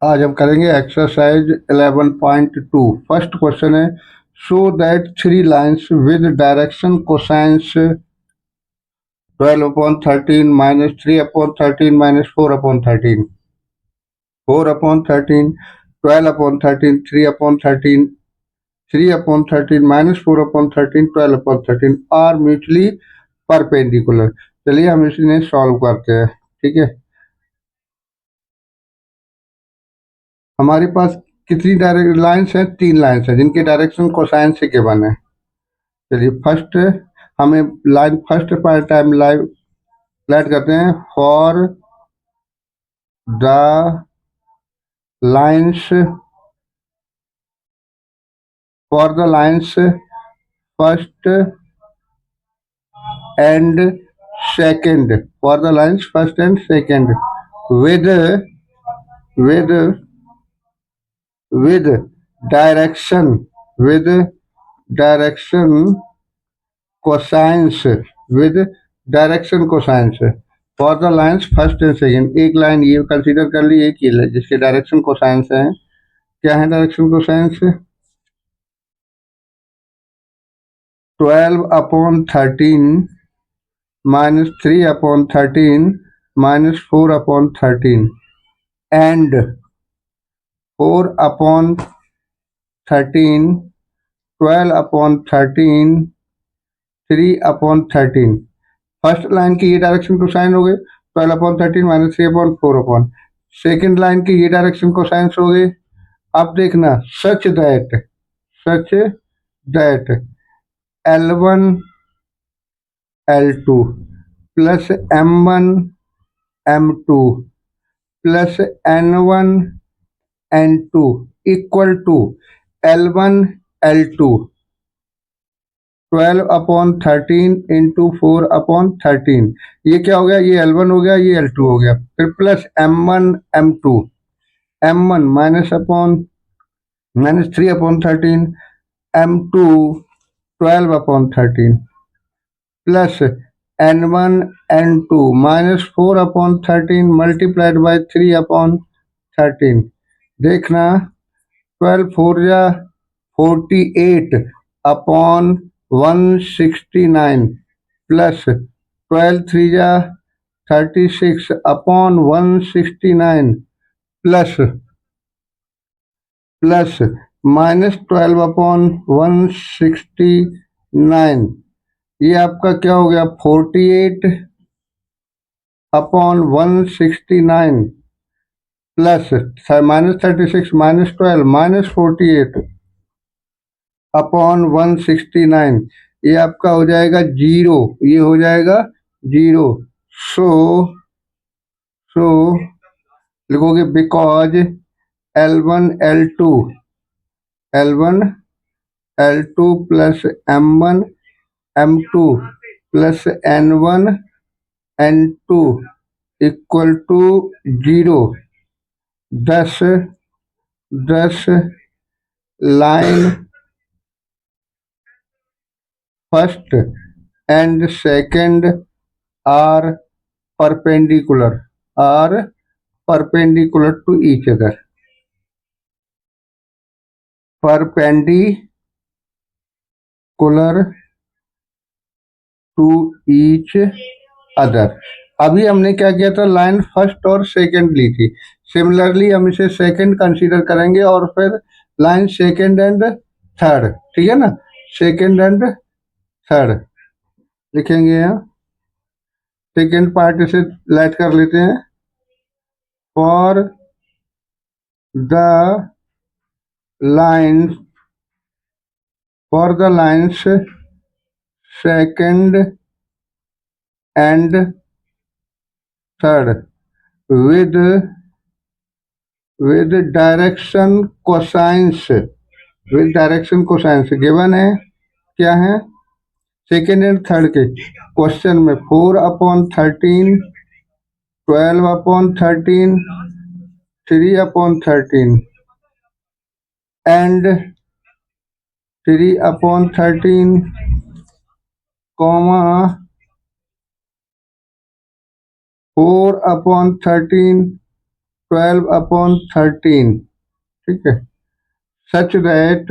आज हम करेंगे एक्सरसाइज 11.2। फर्स्ट क्वेश्चन है, show that three lines with direction cosines 12/13 minus 3/13 minus 4/13, 4/13, 12/13, 3/13, 3/13 minus 4/13, 12/13 are mutually perpendicular. चलिए हम इन्हें सॉल्व करते हैं। ठीक है, हमारे पास कितनी डायरेक्ट लाइन्स हैं? 3 लाइन्स हैं जिनके डायरेक्शन कोसाइन से गिवन है। चलिए फर्स्ट हमें लाइन फर्स्ट पर टाइम लाइव लेट करते हैं। For the lines first and second, for the lines first and second with with with direction cosines for the lines first and second. एक line ये consider कर ली, एक ही जिसके direction cosines है। क्या है direction cosines? 12/13 minus 3/13 minus 4/13 and 4/13 12/13 3/13। First line की ये डायरेक्शन कोसाइन हो गए 12/13 माइनस 3/4। सेकेंड लाइन की ये डायरेक्शन कोसाइंस हो गए। अब देखना, such that L1 L2 plus M1 M2 plus N1 N2 equal to L1 L2 12/13 into 4/13। ये क्या हो गया? ये L1 हो गया, ये L2 हो गया। फिर plus M1 M2, M1 minus 3/13 M2 12/13 plus N1 N2 minus 4/13 multiplied by 3/13। देखना 12 4 जा 48 अपॉन 169 प्लस 12 3 जा 36 अपॉन 169 प्लस माइनस 12/169। ये आपका क्या हो गया? 48 upon 169 plus minus 36 minus 12 minus 48 upon 169। ये आपका हो जाएगा 0, ये हो जाएगा 0। सो लिखोगे because L1 L2 plus M1 M2 plus N1 N2 equal to 0। 10 line first and second are perpendicular to each other, perpendicular to each other. अभी हमने क्या किया था? लाइन फर्स्ट और सेकंड ली थी। सिमिलरली हम इसे सेकंड कंसीडर करेंगे और फिर लाइन सेकंड एंड थर्ड। ठीक है ना, सेकंड एंड थर्ड लिखेंगे। यहाँ सेकंड पार्ट इसे लेट कर लेते हैं। For the lines second and third with direction cosines given है। क्या है? सेकेंड एंड थर्ड के क्वेश्चन में 4/13 12/13 3/13 एंड 3/13 4/13 12/13, ठीक है, such that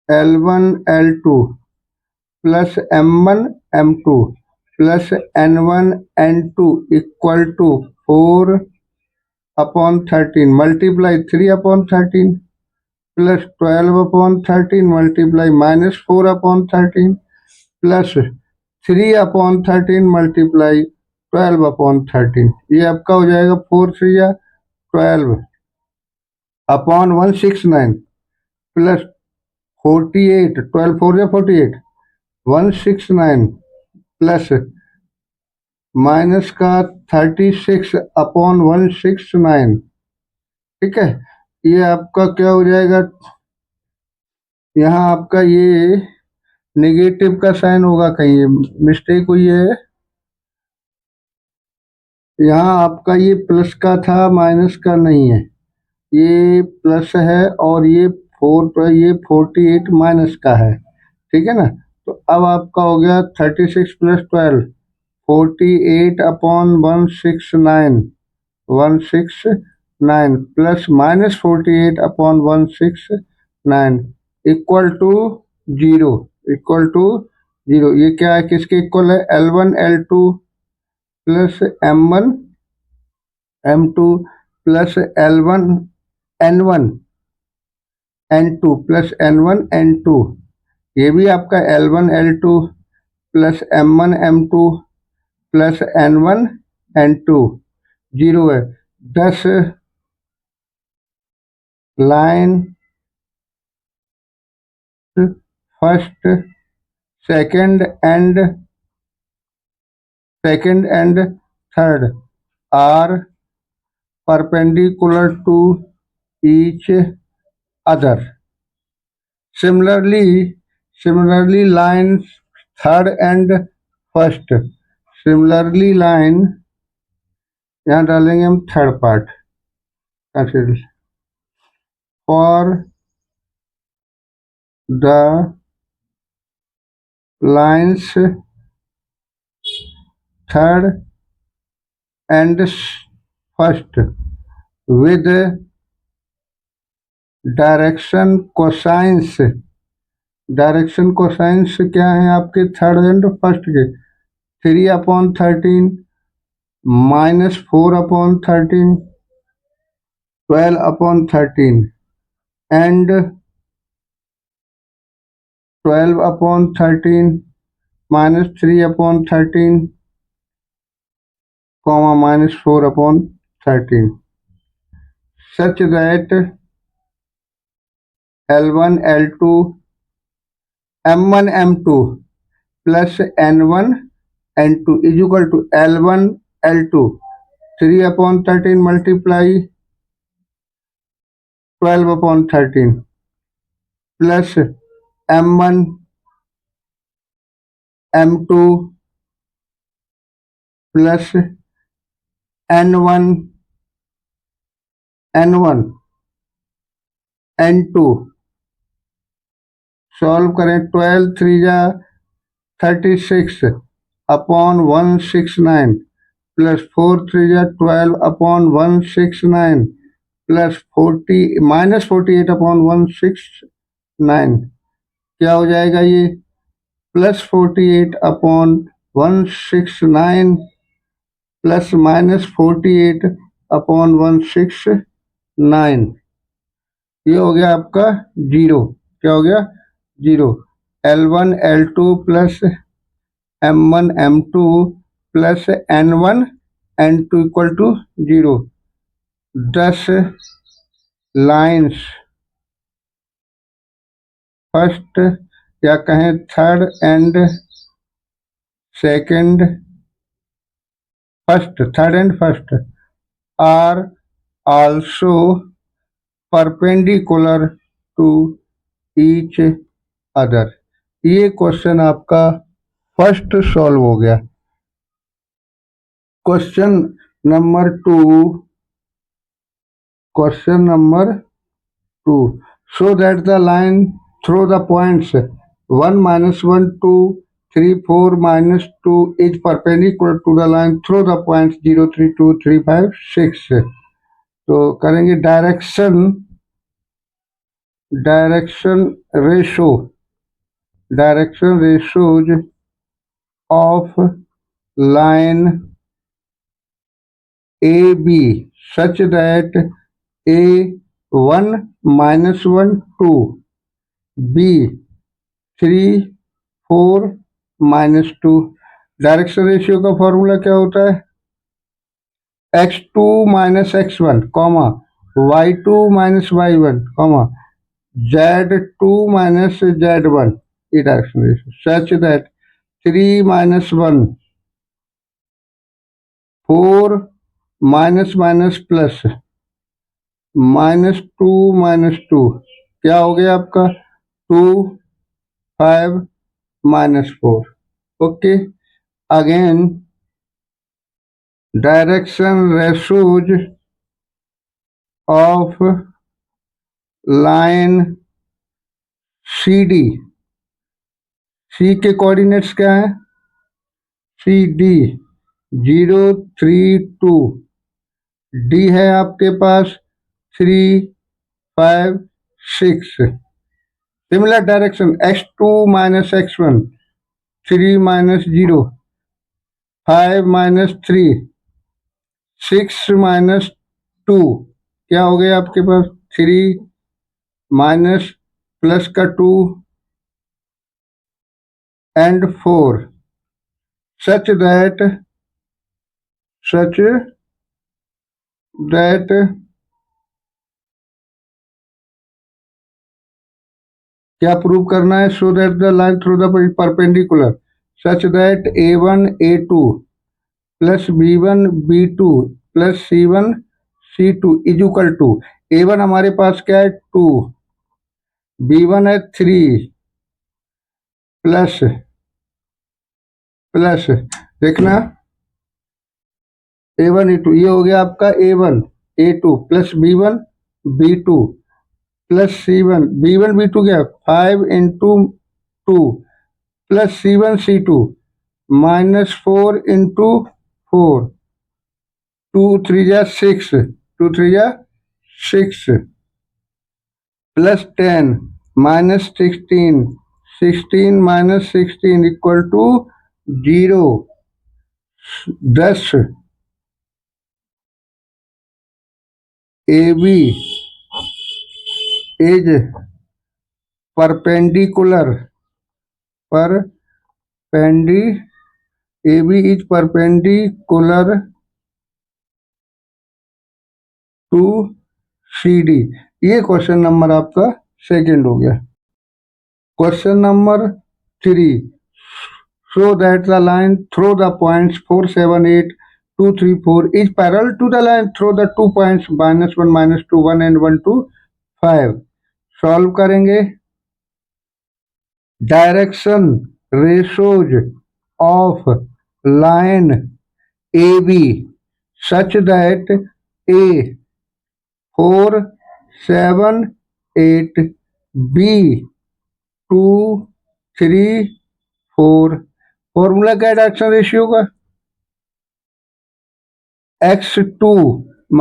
L1 L2 plus M1 M2 plus N1 N2 equal to 4/13 multiply 3/13 plus 12/13 multiply -4/13 plus 3/13 multiply 12/13। ये आपका हो जाएगा 4 3 या 12/169 प्लस 48, 12 4 या 48, 169 प्लस माइनस का 36/169, ठीक है। ये आपका क्या हो जाएगा, यहाँ आपका ये नेगेटिव का साइन होगा, कहीं ये मिस्टेक हुई है, यहाँ आपका ये प्लस का था माइनस का नहीं है, ये प्लस है और ये 48 माइनस का है, ठीक है ना। तो अब आपका हो गया 36 plus 12 48/169 169 plus -48/169 equal to 0 equal to 0। ये क्या है, किसके इक्वल है, L1 L2 plus M1 M2 plus L1 N1 N2 plus N1 N2। ये भी आपका L1 L2 plus M1 M2 plus N1 N2 0 है। 10 line first second and third are perpendicular to each other. Similarly lines third and first, similarly line, यहाँ डालेंगे हम third part, consider for the lines third and first with direction cosines. Direction cosines क्या है आपके third and first के, 3/13 -4/13 12/13 and 12/13 -3/13 -4/13 such that L1 L2 M1 M2 plus N1 N2 is equal to L1 L2 3/13 multiply 12/13 plus M1 M2 plus N1 N2। Solve करें, 12 3 जा 36/169 plus 4 3 जा 12/169 plus 40 -48/169 क्या हो जाएगा, ये प्लस 48/169 प्लस -48/169, ये हो गया आपका 0। क्या हो गया, 0। L1 L2 plus M1 M2 plus N1 N2 equal to 0। 10 lines first या कहें third and second third and first are also perpendicular to each other. ये क्वेश्चन आपका फर्स्ट सॉल्व हो गया। Question number 2 show that the line through the points 1 -1 2 3 4 minus 2 is perpendicular to the line through the points 0 3 2 3 5 6. तो करेंगे direction ratios of line AB such that A1 minus 1 2, B 3 4 minus 2. Direction ratio का formula क्या होता है? x2 minus x1 comma y2 minus y1 comma z2 minus z1 ये direction ratio such that 3 minus 1 4 minus minus plus -2 -2 क्या हो गया आपका 2 5 -4. Okay, again direction ratios of line CD. सी के कोऑर्डिनेट्स क्या है? CD 0 3 2, D है आपके पास 3 5 6. Similar direction x2 minus x1 3 minus 0 5 minus 3 6 minus 2 क्या हो गया आपके पास 3 माइनस प्लस का 2 and 4 such that क्या प्रूव करना है? So that the line through the perpendicular such that A1 A2 plus B1 B2 plus C1 C2 is equal to A1 हमारे पास क्या है 2, B1 है 3 प्लस देखना A1 A2 ये हो गया आपका A1 A2 plus B1 B2 plus C1 B1 B2 क्या 5 into 2 plus C1 C2 minus 4 into 4 2 3 जा 6 2 3 जा 6 plus 10 minus 16 16 minus 16 equal to 0. 10 AB is perpendicular AB is perpendicular to CD. ये question number आपका second हो गया. Question number 3, show that the line through the points 4 7 8 2 3 4 is parallel to the line through the 2 points -1 -2 1 and 1 2 5. Solve करेंगे. Direction ratios of line AB such that A 4 7 8 B 2 3 4. Formula क्या है direction ratio का? x2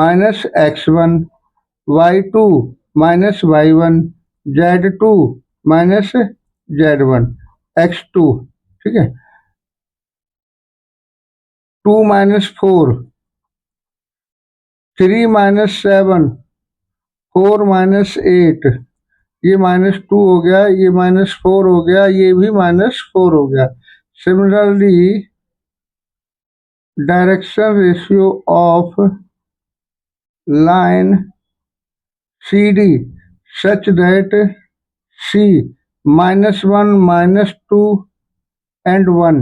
minus x1 y2 minus y1 z2 minus z1 x2. ठीक है. 2 minus 4 3 minus 7 4 minus 8 ये -2 हो गया, ये -4 हो गया, ये भी -4 हो गया. Similarly direction ratio of line CD such that C -1 -2 and 1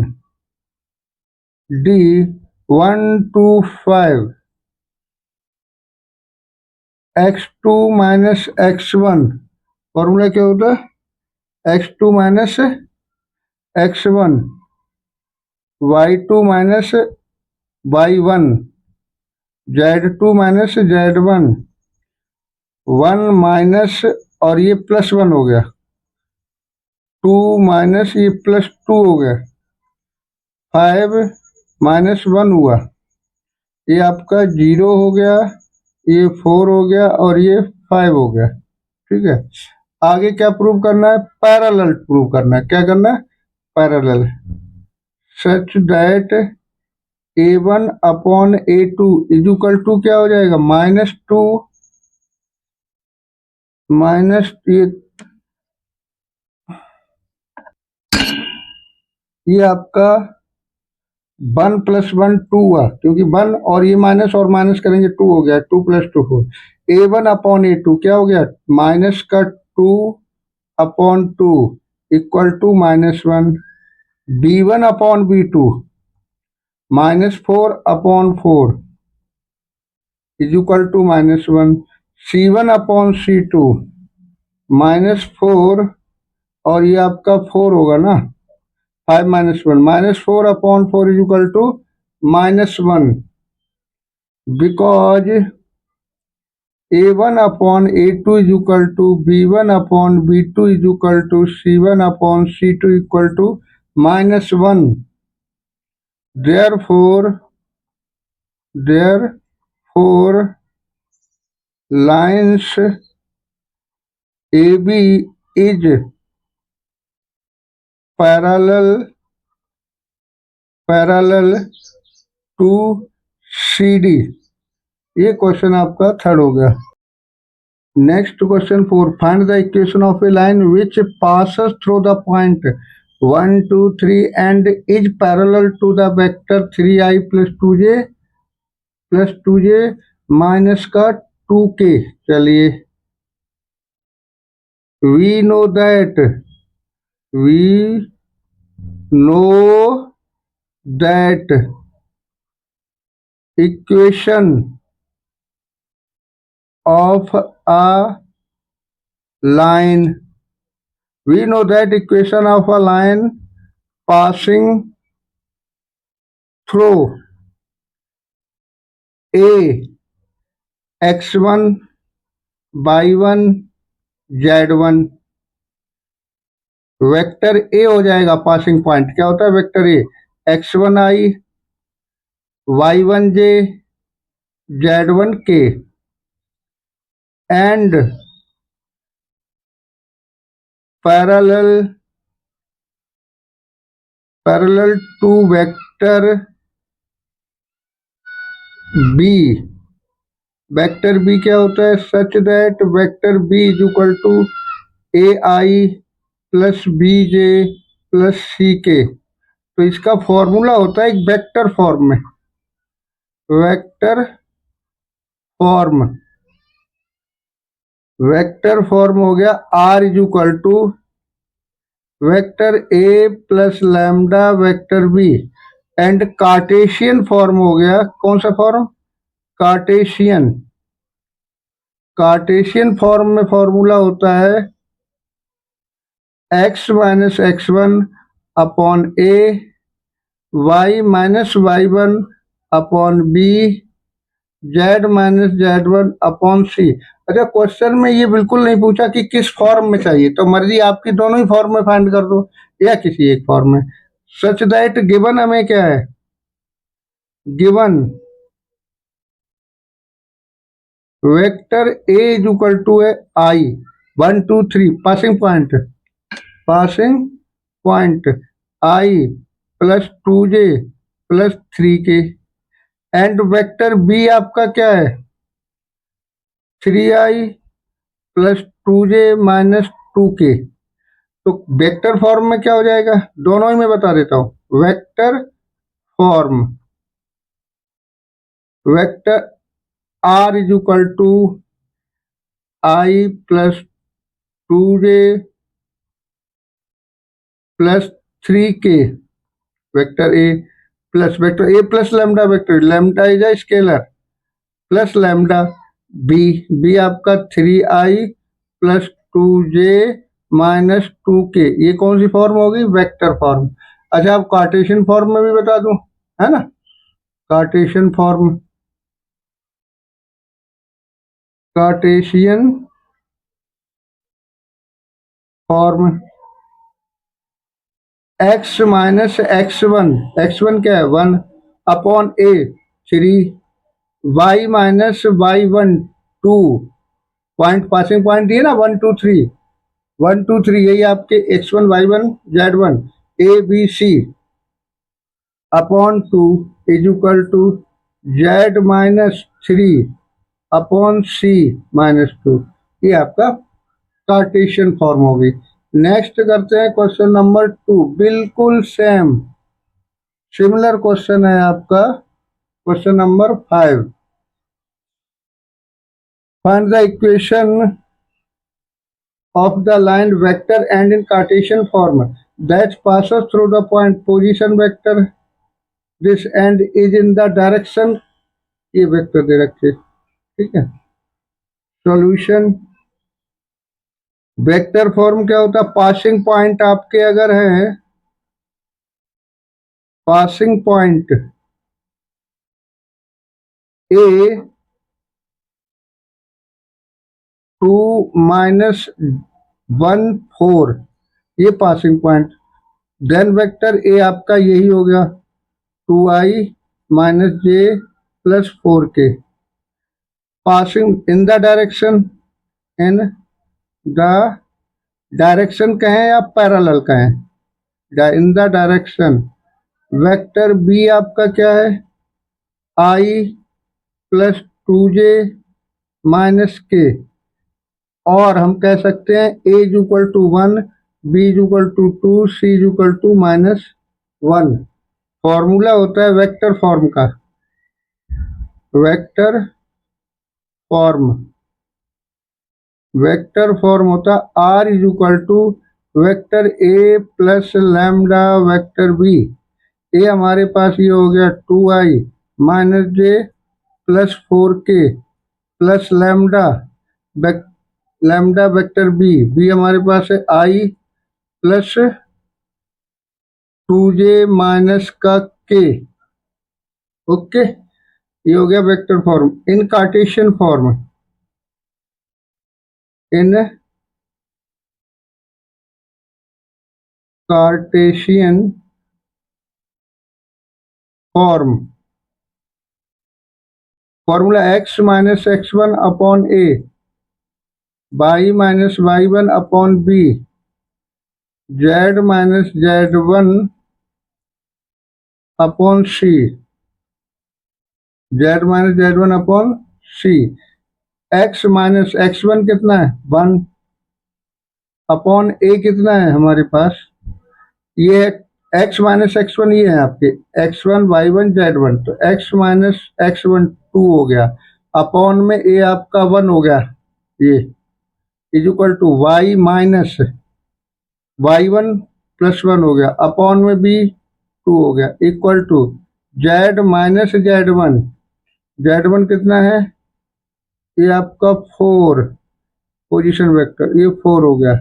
D 1 2 5 x2 minus x1. Formula क्या होता है? x2 minus x1 y2 minus y1 z2 minus z1 1 minus और ये +1 हो गया 2 माइनस ये +2 हो गया 5 -1 हुआ, ये आपका 0 हो गया, ये 4 हो गया और ये 5 हो गया। ठीक है, आगे क्या प्रूव करना है? पैरेलल प्रूव करना है। क्या करना है? Parallel, such that A1 upon A2 is equal to क्या हो जाएगा? -2 माइनस ये आपका 1 + 1 2 हुआ, क्योंकि 1 और ये माइनस और माइनस करेंगे 2 हो गया, 2 + 2 4। A1 अपॉन A2 क्या हो गया? माइनस का 2 upon 2 equal to -1। B1 upon B2 -4 upon 4 is equal to -1। C1 upon C2 -4 और ये आपका 4 होगा ना, 5 -1 -4 upon 4 is equal to -1, because A1 upon A2 is equal to B1 upon B2 is equal to C1 upon C2 equal to -1. Therefore, lines AB is parallel to CD। ये question आपका third हो गया। Next question 4. Find the equation of a line which passes through the point 1, 2, 3 and is parallel to the vector 3i plus 2j minus का 2k। चलिए, we know that equation of a line, we know that equation of a line passing through a x1 y1 z1, vector A हो जाएगा passing point. क्या होता है vector A? x1i y1j z1k and parallel to vector b। Vector B क्या होता है? Such that vector B is equal to AI plus BJ plus CK। तो इसका फॉर्मूला होता है एक वेक्टर फॉर्म में, वेक्टर फॉर्म हो गया R is equal to vector A plus lambda vector B and Cartesian form हो गया। कौन सा फॉर्म? कार्टेशियन फॉर्म में फॉर्मूला होता है x minus x1 upon A, y minus y1 upon B, z minus z1 upon C। अच्छा, question में ये बिल्कुल नहीं पूछा कि किस फॉर्म में चाहिए, तो मर्जी आपकी, दोनों ही फॉर्म में फाइंड कर दो या किसी एक फॉर्म में। सच दैट गिवन हमें क्या है? Given vector A is equal to है I 1 2 3 passing point I plus 2j plus 3k and vector B आपका क्या है? 3i plus 2j minus 2k। तो वेक्टर फॉर्म में क्या हो जाएगा? दोनों ही मैं बता देता हूं। Vector form, vector R is equal to I plus 2j plus 3k, vector A plus lambda, vector lambda is a scalar, plus lambda B आपका 3i plus 2j minus 2k। ये कौन सी फॉर्म होगी? Vector form. अच्छा, आप Cartesian form में भी बता दूं, है ना? Cartesian form X minus X one क्या है 1 upon A 3, Y minus Y one 2, point passing point दिए ना 1 2 3 यही आपके x1 y1 z1 A B C upon 2 is equal to z-3 upon C -2। ये आपका कार्टेशियन फॉर्म होगी। नेक्स्ट करते हैं क्वेश्चन नंबर 2, बिल्कुल सेम सिमिलर क्वेश्चन है आपका question number 5। Find the equation of the line vector and in Cartesian form that passes through the point position vector this and is in the direction, ये vector दे रखे ठीक है। Solution vector form क्या होता है, passing point आपके अगर है, पासिंग पॉइंट ए 2-1 4, ये passing point, then vector A आपका यही हो गया 2i -j + 4k passing in the direction, in the direction कहें या पैरेलल कहें, in the direction. Vector B आपका क्या है, i + 2j - k, और हम कह सकते हैं a = 1, b = 2, c = -1। फॉर्मूला होता है वेक्टर फॉर्म का, वेक्टर फॉर्म, वेक्टर फॉर्म होता r = vector a + lambda vector b। A हमारे पास ये हो गया 2i -j + 4k plus lambda vector B, B हमारे पास है i + 2j - k। ओके, ये हो गया vector form. In Cartesian form, in Cartesian form formula x - x1 upon a, y - y1 upon b, z - z1 upon c, z - z1 upon c। x - x1 कितना है 1 upon a कितना है हमारे पास, ये x - x1 ये है आपके x1 y1 z1, तो x - x1 2 हो गया, अपॉन में a आपका 1 हो गया, ये is equal to y - y1 + 1 हो गया, अपॉन में b 2 हो गया, equal to z - z1, z1 कितना है, ये आपका 4 पोजीशन वेक्टर, ये 4 हो गया,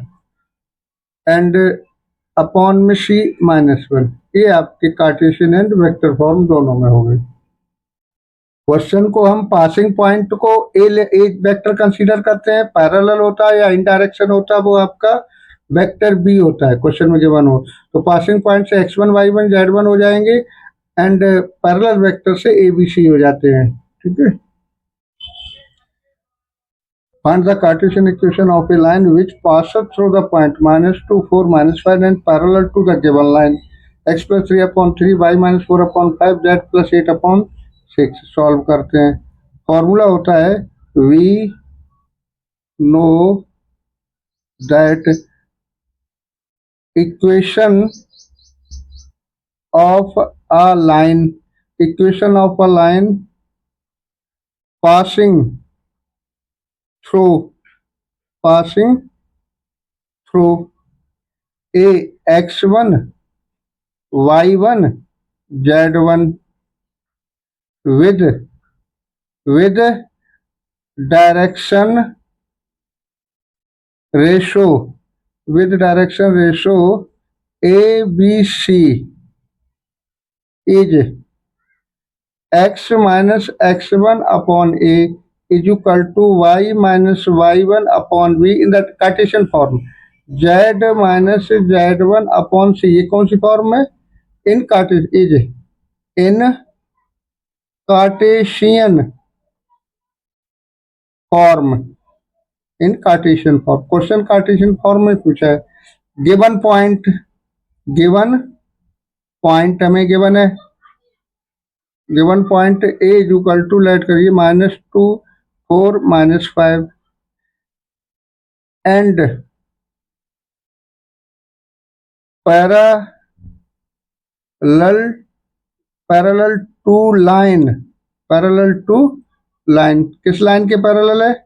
एंड अपॉन में c -1। ये आपके कार्टेशियन एंड वेक्टर फॉर्म दोनों में हो गए। क्वेश्चन को हम पासिंग पॉइंट को ए वेक्टर कंसीडर करते हैं, पैरेलल होता है या इन डायरेक्शन होता है, वो आपका वेक्टर बी होता है क्वेश्चन में गिवन हो। तो पासिंग पॉइंट से x1 y1 z1 हो जाएंगे एंड पैरेलल वेक्टर से ए बी सी हो जाते हैं। ठीक है, find the Cartesian equation of a line which passes through the point -2 4 -5 and parallel to the given line x + 3/3 y - 4/5 z + 8/6। Solve करते हैं। फॉर्मूला होता है we know that equation of a line passing through a x1 y1 z1 with direction ratio ABC is x - x1 upon a is equal to y - y1 upon b in the Cartesian form। Z minus Z one upon C, ये कौन सी form है? In Cartesian form, in Cartesian form. Question Cartesian form में पूछा है। Given point, given point हमें given है, given point A is equal to, let करिए, -2 4 -5 and parallel, parallel to line, parallel to line, किस लाइन के पैरेलल है?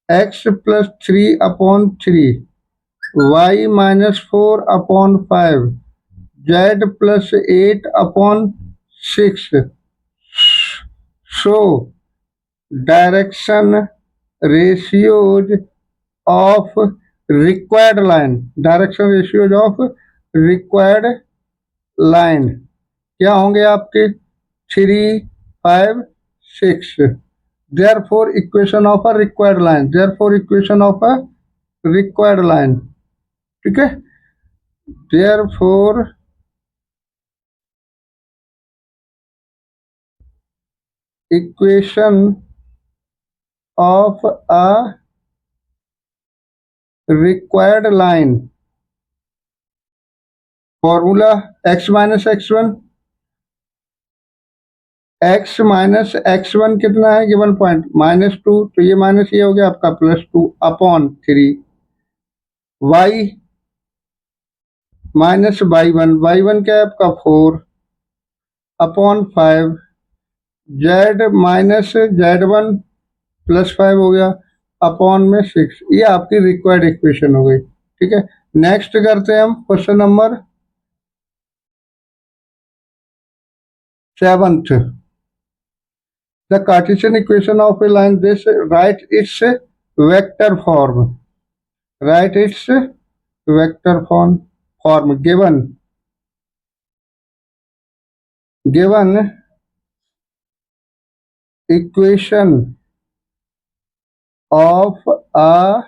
x+3/3, y-4/5, z+8/6 show direction ratios of required line, direction ratios of required line क्या होंगे आपके? 3, 5, 6। therefore equation of a required line, therefore equation of a required line, ठीक है। therefore equation of a required line, formula x minus x1, x minus x1 कितना है? Given point -2, तो ये minus ये हो गया आपका +2/3, y माइनस y1, y1 क्या है आपका 4/5, z माइनस z1 +5 हो गया अपॉन में 6। ये आपकी रिक्वायर्ड इक्वेशन हो गई, ठीक है। नेक्स्ट करते हैं हम question number 7th। The Cartesian equation of a line this, right it's vector form, right it's vector form given, given equation of a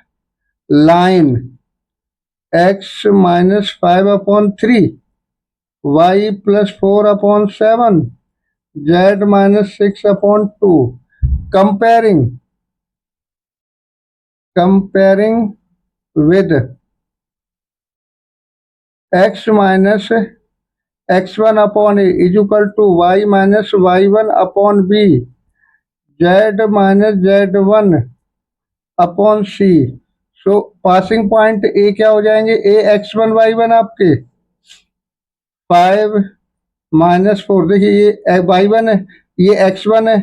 line x-5/3, y+4/7, z-6/2, comparing with x minus x1/a is equal to y minus y1/b, z minus z1/c। So passing point A क्या हो जाएंगे? ए x1 y1 आपके 5 -4, देखिए ये y1 है, ये x1 है,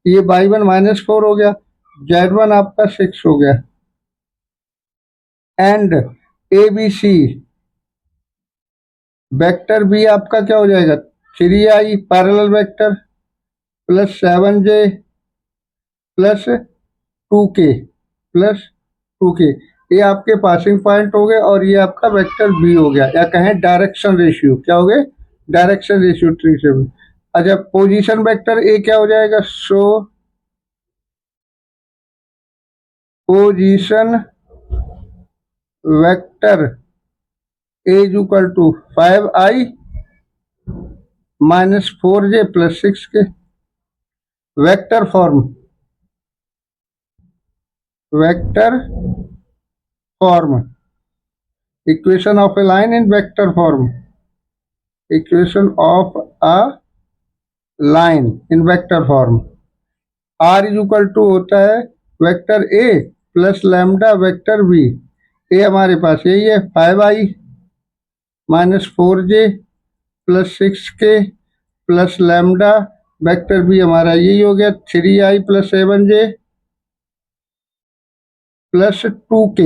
ये y1 -4 हो गया, z1 आपका 6 हो गया। And A B C, vector B आपका क्या हो जाएगा? 3i parallel vector plus 7j plus 2k plus 2k, ये आपके पासिंग पॉइंट हो गए और ये आपका वेक्टर बी हो गया, या कहें डायरेक्शन रेशियो, क्या हो गए? डायरेक्शन रेशियो 3 से। अच्छा, पोजीशन वेक्टर ए क्या हो जाएगा? So position vector A is equal to 5i -4j plus 6k। Vector form, vector form, equation of a line in vector form, equation of a line in vector form. R is equal to होता है vector A plus lambda vector B. A हमारे पास यही है 5i -4j plus 6k plus lambda, vector B हमारा यही हो गया 3i plus 7j plus 2k।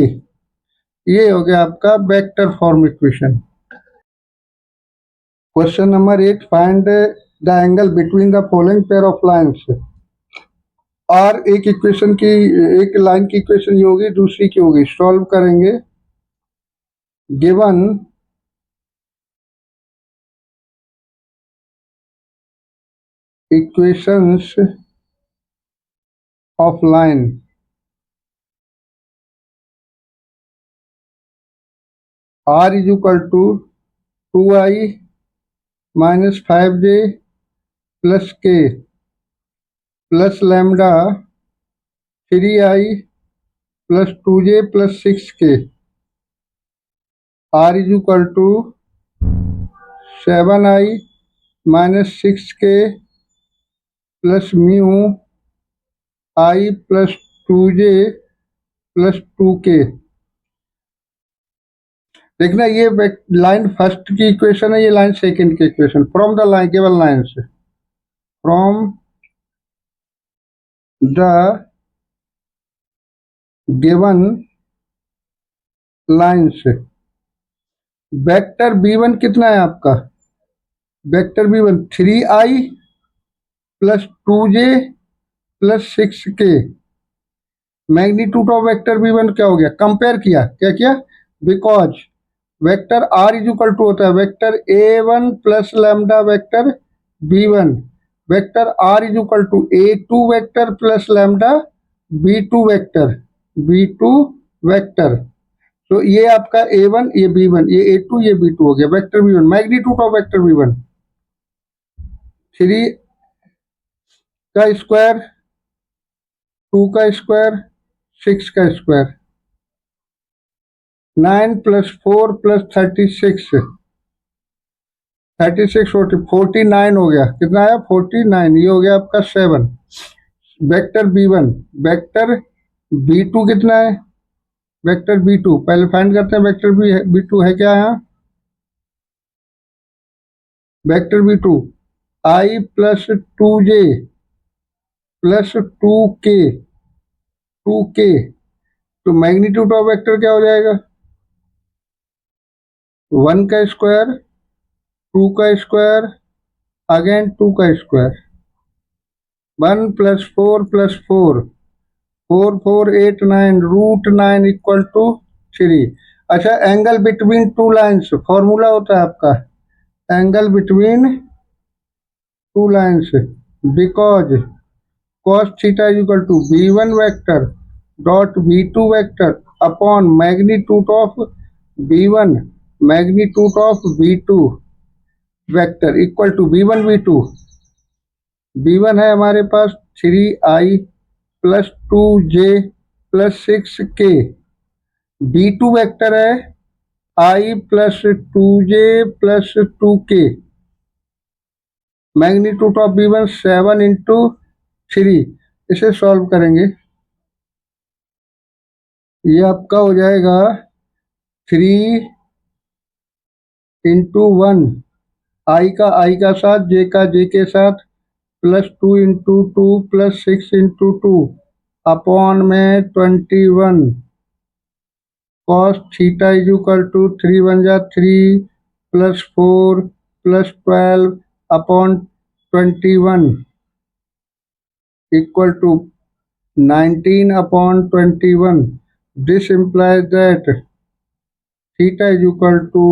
ये हो गया आपका vector form equation. Question number 8, find the angle between the following pair of lines. और एक इक्वेशन की, एक लाइन की इक्वेशन ये होगी, दूसरी की होगी, सॉल्व करेंगे। Given equations of line r is equal to 2i minus 5j plus k plus lambda 3i plus 2j plus 6k, r is equal to 7i minus 6k plus mu i plus 2j plus 2k। देखना ये line first की equation है, ये line second की equation. From the line, केवल line से, from the given line से vector b1 कितना है आपका? Vector b1 3i plus 2j plus 6k। Magnitude of vector b1 क्या हो गया? कंपेयर किया, क्या किया? Because vector r is equal to होता है vector a1 plus lambda vector b1, vector r is equal to a2 vector plus lambda b2 vector, b2 vector. तो ये आपका a1, ये b1, ये a2, ये b2 हो गया vector b1। Magnitude of vector b1 3 का स्क्वायर, 2 का स्क्वायर, 6 का स्क्वायर, 9 प्लस 4 प्लस 36, 36 49 हो गया। कितना आया? 49। ये हो गया आपका 7 वेक्टर b1। वेक्टर b2 कितना है? वेक्टर b2 पहले फाइंड करते हैं। वेक्टर b2 है क्या? यहाँ vector b2 i plus 2j plus 2k। तो मैग्नीट्यूड ऑफ वेक्टर क्या हो जाएगा? 1 का स्क्वायर, 2 का स्क्वायर, अगेन 2 का square, 1 plus 4 plus 4, 4 4 8 9, root 9 equal to 3। अच्छा, angle between two lines formula होता है आपका, angle between two lines, because cos theta is equal to b1 vector dot b2 vector upon magnitude of b1 magnitude of b2 vector equal to b1 b2। b1 है हमारे पास 3i plus 2j plus 6k, b2 vector है i plus 2j plus 2k, magnitude of b1 7 into 3। इसे solve करेंगे, ये आपका हो जाएगा 3 इंटू 1, आई का साथ, जे का जे के साथ, plus 2 into 2 plus 6 into 2 upon में 21। Cos theta is equal to 3 1 जा 3 plus 4 plus 12 upon 21 equal to 19 upon 21. This implies that theta is equal to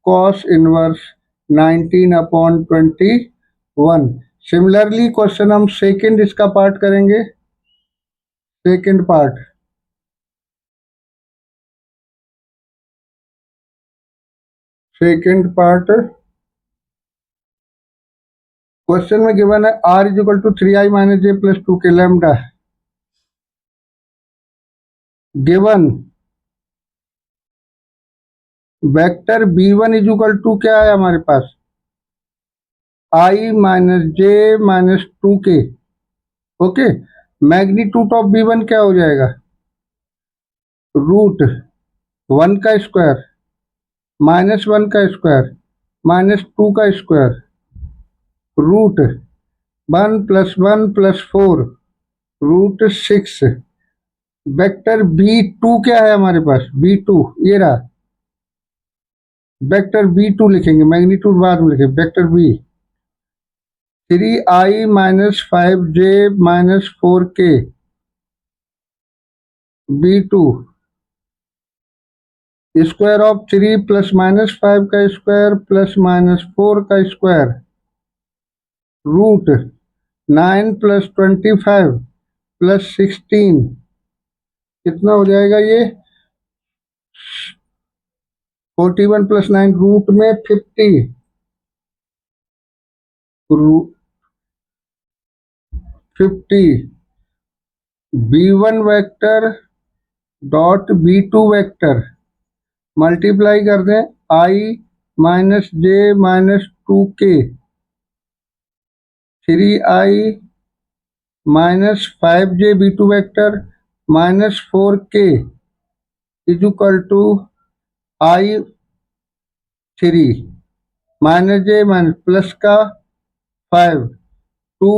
cos inverse 19 upon 21. Similarly question हम सेकेंड इसका part करेंगे। Second part, question में given है r is equal to 3i minus j plus 2k lambda. Given vector b1 is equal to क्या है हमारे पास? i minus j minus 2k। Okay, magnitude of b1 क्या हो जाएगा? रूट 1 का स्क्वायर माइनस 1 का स्क्वायर माइनस 2 का square, root 1 plus 1 plus 4, root 6। Vector b2 क्या है हमारे पास? b2 ये रहा, वेक्टर b2 लिखेंगे, मैग्नीट्यूड बाद में लिखेंगे। Vector b 3i minus 5j minus 4k b2 square of 3 plus minus 5 का स्क्वायर प्लस माइनस 4 का स्क्वायर, रूट 9 प्लस 25 प्लस 16। कितना हो जाएगा ये? 41 + 9 रूट में 50 50 b1 vector dot b2 vector multiply कर दें i minus J minus 2k 3i minus 5j b2 vector minus 4k is equal to i 3 minus J minus plus का 5 2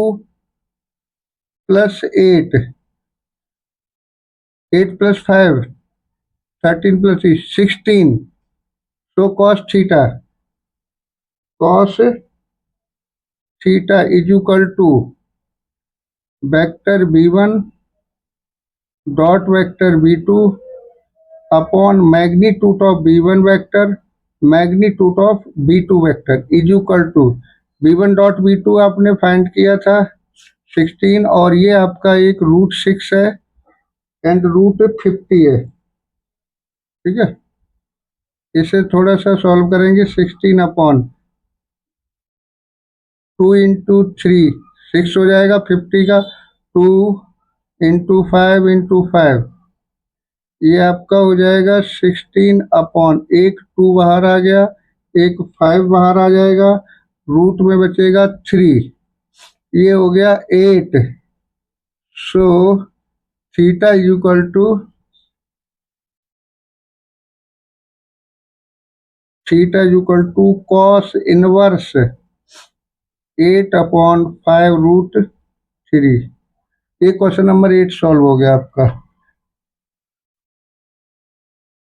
plus 8 8 plus 5 13 plus 16 so cos theta is equal to vector b1 dot vector b2 upon magnitude of b1 vector magnitude of b2 vector is equal to b1 dot b2 आपने find किया था 16 और ये आपका एक √6 है and √50 है। ठीक है, इसे थोड़ा सा सॉल्व करेंगे 16 अपॉन 2 इंटू 3 6 हो जाएगा 50 का 2 इंटू 5 इंटू 5 ये आपका हो जाएगा 16 अपॉन एक 2 बाहर आ गया एक 5 बाहर आ जाएगा रूट में बचेगा 3 ये हो गया 8 so theta is equal to cos inverse 8/5√3। ये क्वेश्चन नंबर 8 सॉल्व हो गया आपका।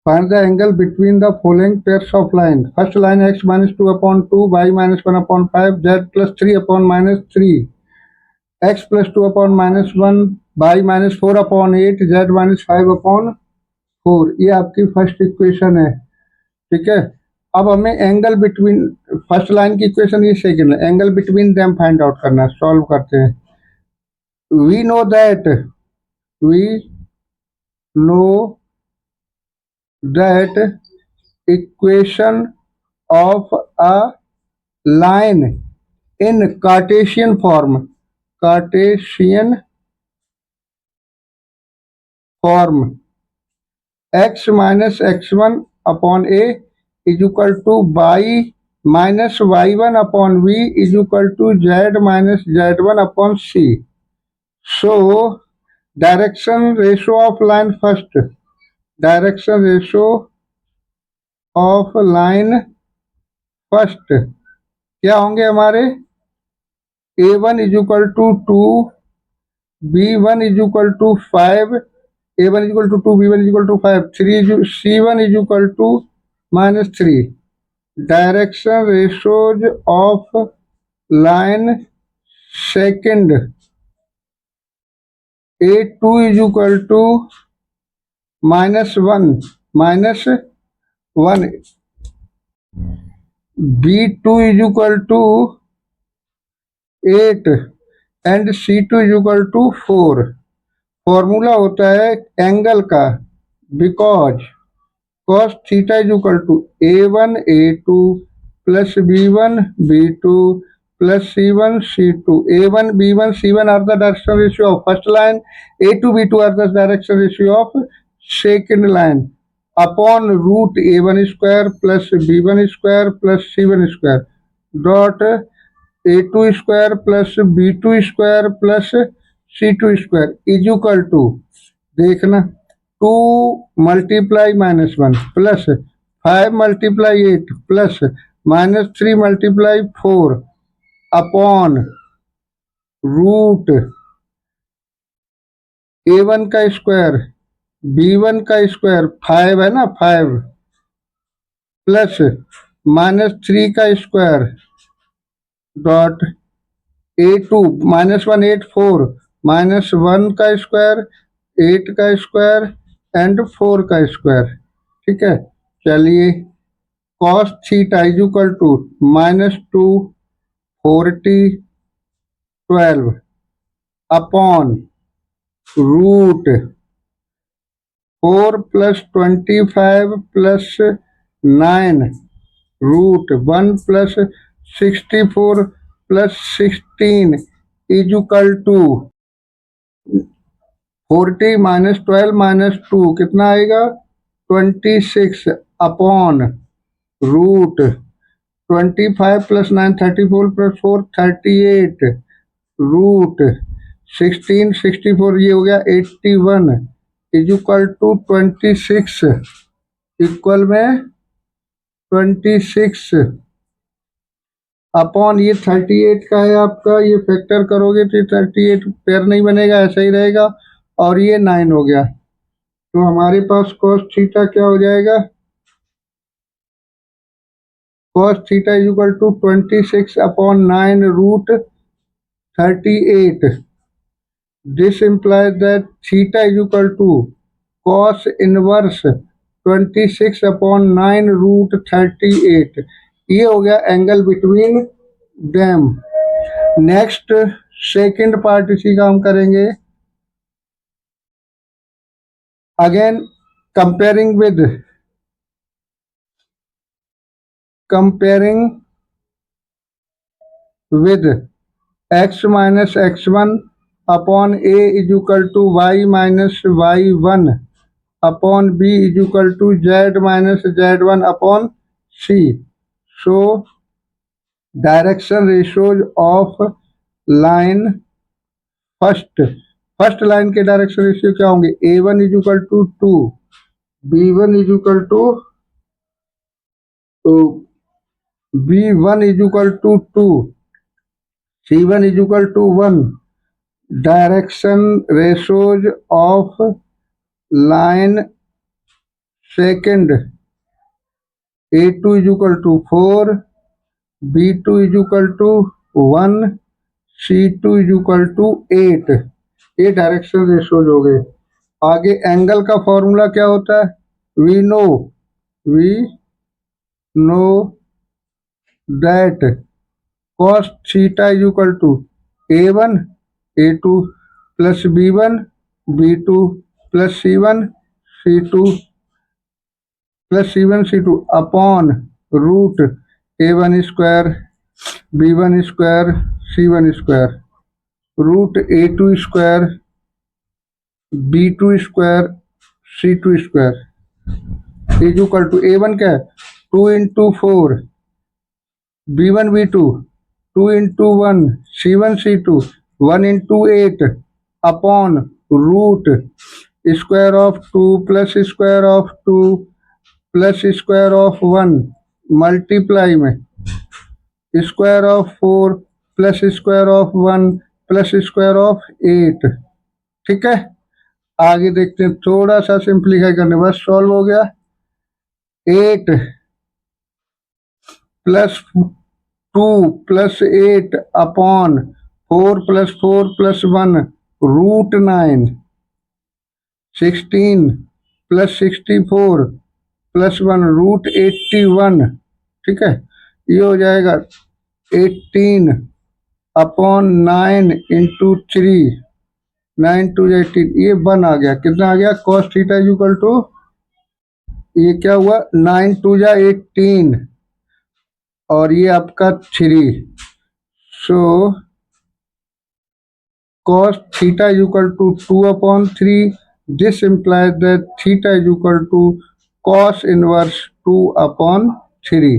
Find the angle between the following pairs of line. First line x minus 2/2, y minus 1/5, z plus 3/-3, x plus 2/-1, y minus 4/8, z minus 5/4। ये आपकी first equation है। ठीक है, अब हमें एंगल बिटवीन फर्स्ट लाइन की इक्वेशन ये सेकंड है, angle between them find out करना है। सॉल्व करते हैं। We know that equation of a line in Cartesian form x minus x1 upon a is equal to y minus y1 upon v is equal to z minus z1 upon c. So direction ratio of line first, direction ratio of line first क्या होंगे हमारे a1 is equal to 2, b1 is equal to 5, a1 is equal to 2, b1 is equal to 5, c1 is equal to -3। Direction ratios of line second a2 is equal to -1 b2 is equal to 8 and c2 is equal to 4। Formula होता है angle का, because cos theta is equal to a1 a2 plus b1 b2 plus c1 c2। a1 b1 c1 are the direction ratio of first line, a2 b2 are the direction ratio of second line upon root a1 square plus b1 square plus c1 square dot a2 square plus b2 square plus c2 square is equal to, देखना 2 multiply -1 plus 5 multiply 8 plus -3 multiply 4 upon root a1 का square b1 का square 5 है ना 5 plus -3 का square dot a2 -1 8 4 -1 का square 8 का square and 4 का square. ठीक है, चलिए cos theta is equal to -2 40 12 upon root 4 + 25 + 9 root 1 plus 64 plus 16 is equal to 40 minus 12 minus 2 कितना आएगा 26 upon root 25 plus 9 34 plus 4 38 root 16 64 ये हो गया 81 इज इक्वल टू 26 इक्वल में 26 अपॉन ये 38 का है आपका, ये फैक्टर करोगे तो 38 पेयर नहीं बनेगा, ऐसा ही रहेगा। और ये 9 हो गया, तो हमारे पास कॉस थीटा क्या हो जाएगा, cos theta is equal to 26 upon 9 root 38। This implies that theta is equal to cos inverse 26 upon 9 root 38। ये हो गया angle between them. Next second part इसी का हम करेंगे। Again comparing with x minus x1 upon a is equal to y minus y1 upon b is equal to z minus z1 upon c। So direction ratios of line first line के direction ratio क्या होंगे, a1 is equal to 2, b1 is equal to b1 is equal to 2, c1 is equal to 1। Direction ratios of line second a2 is equal to 4, b2 is equal to 1, c2 is equal to 8। ये direction ratios हो गए। आगे angle का formula क्या होता है, we know that cos theta is equal to a1 a2 plus b1 b2 plus c1 c2 upon root a1 square b1 square c1 square root a2 square b2 square c2 square is equal to a1 क्या है 2 into 4 b1 b2 2 into 1 c1 c2 1 into 8 upon root square of 2 plus square of 2 plus square of 1 multiply में square of 4 plus square of 1 plus square of 8। ठीक है, आगे देखते हैं, थोड़ा सा सिंप्लीफाई करने बस सॉल्व हो गया। 8 plus 2 plus 8 upon 4 plus 4 plus 1 root 9, 16 plus 64 plus 1 root 81। ठीक है, ये हो जाएगा 18 अपॉन 9 इंटू 3 9 टू 18, ये 1 आ गया। कितना आ गया, cos theta is equal to, ये क्या हुआ 9 टू 18 और ये आपका 3। सो cos theta is equal to 2 upon 3. This implies that theta is equal to cos inverse 2 upon 3।